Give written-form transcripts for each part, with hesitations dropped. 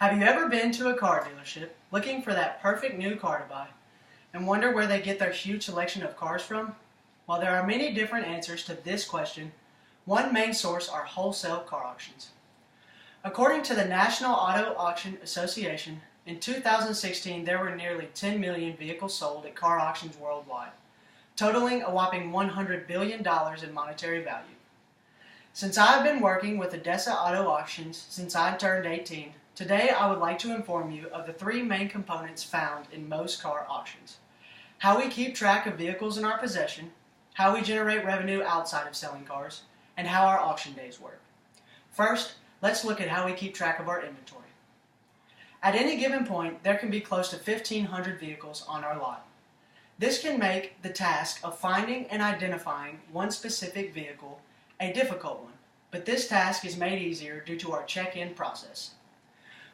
Have you ever been to a car dealership looking for that perfect new car to buy and wonder where they get their huge selection of cars from? While there are many different answers to this question, one main source are wholesale car auctions. According to the National Auto Auction Association, in 2016 there were nearly 10 million vehicles sold at car auctions worldwide, totaling a whopping $100 billion in monetary value. Since I have been working with ADESA Auto Auctions since I turned 18, today I would like to inform you of the three main components found in most car auctions: how we keep track of vehicles in our possession, how we generate revenue outside of selling cars, and how our auction days work. First, let's look at how we keep track of our inventory. At any given point, there can be close to 1,500 vehicles on our lot. This can make the task of finding and identifying one specific vehicle a difficult one, but this task is made easier due to our check-in process.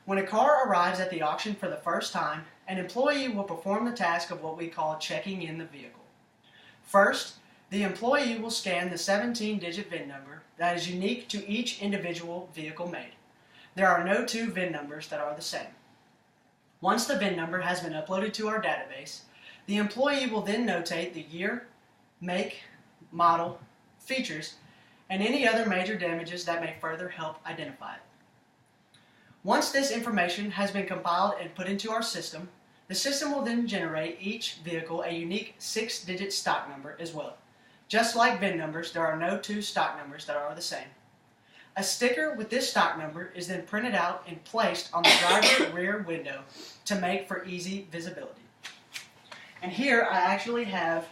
When a car arrives at the auction for the first time, an employee will perform the task of what we call checking in the vehicle. First, the employee will scan the 17-digit VIN number that is unique to each individual vehicle made. There are no two VIN numbers that are the same. Once the VIN number has been uploaded to our database, the employee will then notate the year, make, model, features, and any other major damages that may further help identify it. Once this information has been compiled and put into our system, the system will then generate each vehicle a unique 6-digit stock number as well. Just like VIN numbers, there are no two stock numbers that are the same. A sticker with this stock number is then printed out and placed on the driver's rear window to make for easy visibility. And here I actually have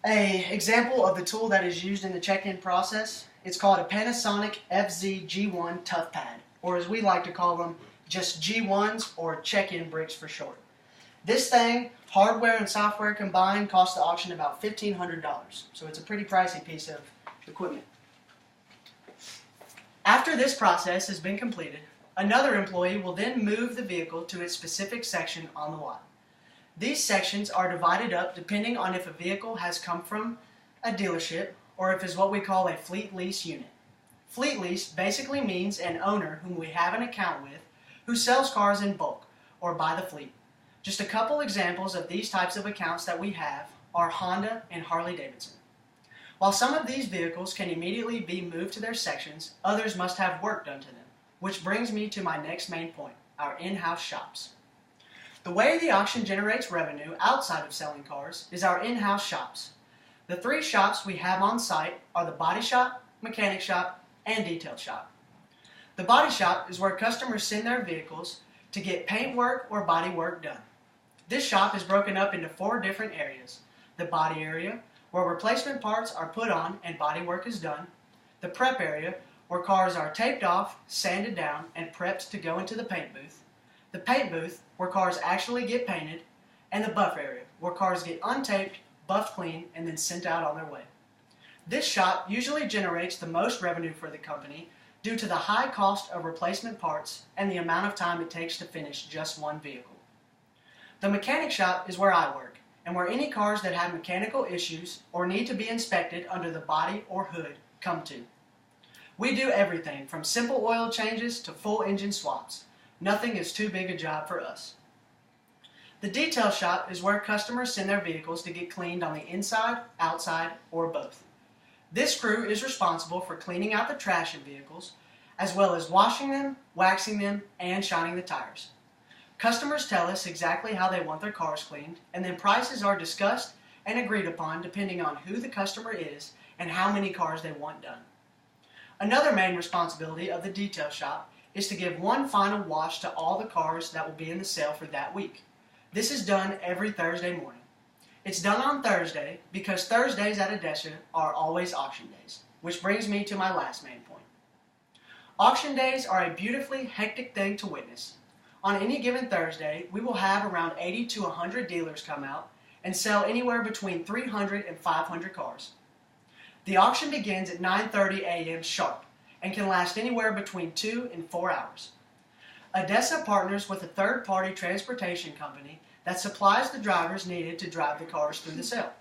an example of the tool that is used in the check-in process. It's called a Panasonic FZ G1 Toughpad, or as we like to call them, just G1s or check-in bricks for short. This thing, hardware and software combined, cost the auction about $1,500, so it's a pretty pricey piece of equipment. After this process has been completed, another employee will then move the vehicle to its specific section on the lot. These sections are divided up depending on if a vehicle has come from a dealership or if it's what we call a fleet lease unit. Fleet lease basically means an owner whom we have an account with who sells cars in bulk or by the fleet. Just a couple examples of these types of accounts that we have are Honda and Harley-Davidson. While some of these vehicles can immediately be moved to their sections, others must have work done to them, which brings me to my next main point, our in-house shops. The way the auction generates revenue outside of selling cars is our in-house shops. The three shops we have on site are the body shop, mechanic shop, and detail shop. The body shop is where customers send their vehicles to get paint work or body work done. This shop is broken up into 4 different areas: the body area, where replacement parts are put on and body work is done; the prep area, where cars are taped off, sanded down, and prepped to go into the paint booth; the paint booth, where cars actually get painted; and the buff area, where cars get untaped, buffed clean, and then sent out on their way. This shop usually generates the most revenue for the company due to the high cost of replacement parts and the amount of time it takes to finish just one vehicle. The mechanic shop is where I work, and where any cars that have mechanical issues or need to be inspected under the body or hood come to. We do everything from simple oil changes to full engine swaps. Nothing is too big a job for us. The detail shop is where customers send their vehicles to get cleaned on the inside, outside, or both. This crew is responsible for cleaning out the trash in vehicles, as well as washing them, waxing them, and shining the tires. Customers tell us exactly how they want their cars cleaned, and then prices are discussed and agreed upon depending on who the customer is and how many cars they want done. Another main responsibility of the detail shop is to give one final wash to all the cars that will be in the sale for that week. This is done every Thursday morning. It's done on Thursday because Thursdays at ADESA are always auction days, which brings me to my last main point. Auction days are a beautifully hectic thing to witness. On any given Thursday, we will have around 80 to 100 dealers come out and sell anywhere between 300 and 500 cars. The auction begins at 9:30 a.m. sharp and can last anywhere between 2 and 4 hours. ADESA partners with a third-party transportation company that supplies the drivers needed to drive the cars through the sale.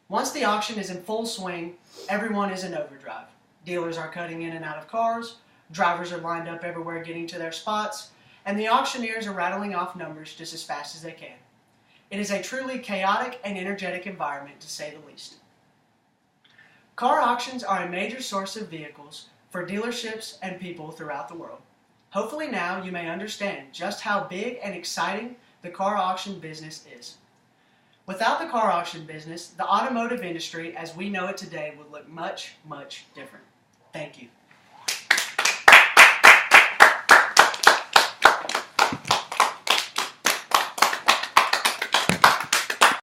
Once the auction is in full swing, everyone is in overdrive. Dealers are cutting in and out of cars, drivers are lined up everywhere getting to their spots, and the auctioneers are rattling off numbers just as fast as they can. It is a truly chaotic and energetic environment, to say the least. Car auctions are a major source of vehicles for dealerships and people throughout the world. Hopefully now you may understand just how big and exciting the car auction business is. Without the car auction business, the automotive industry as we know it today would look much, much different. Thank you.